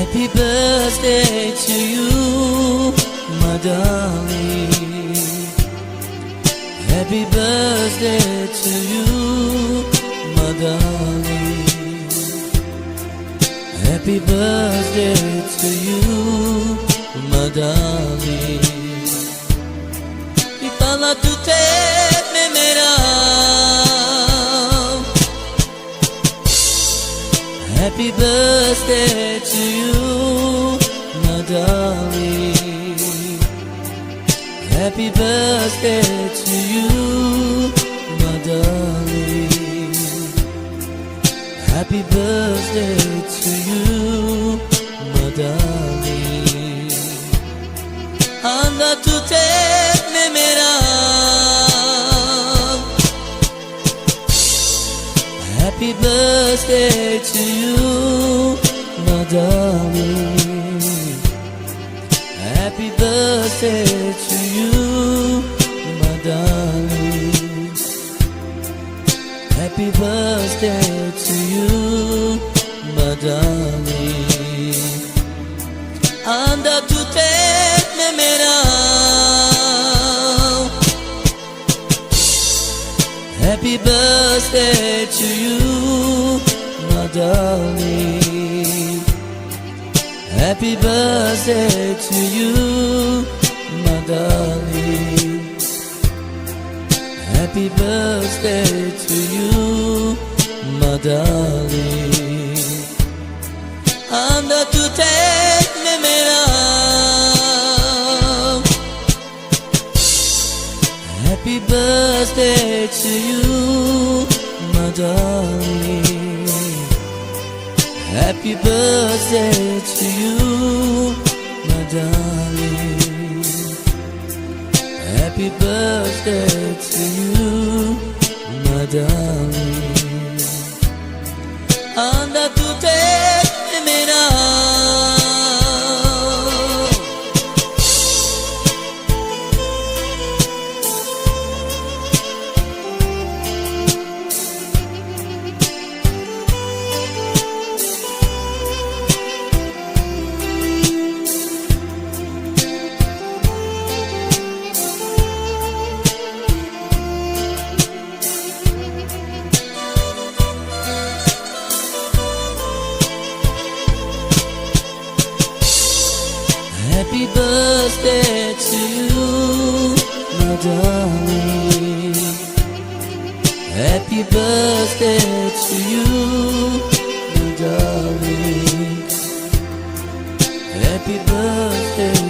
Happy birthday to you, my darling. Happy birthday to you, my darling. Happy birthday to you, my darling. Itala tu te me mera. Happy birthday to you, my darling. Happy birthday to you, my darling. Happy birthday to you, my darling. Anda tu te me mera. Happy birthday to you, my darling. Happy birthday to you, my darling. Happy birthday to you, my darling. Anda tu te me mera. Happy birthday to you, my darling. Happy birthday to you, my darling. Happy birthday to you, my darling. Anda tu te me mera. Happy birthday to you, my darling. Happy birthday to you, my darling. Happy birthday to you, my darling. Anda tu te mera. Happy birthday to you, my darling. Happy birthday to you, my darling. Happy birthday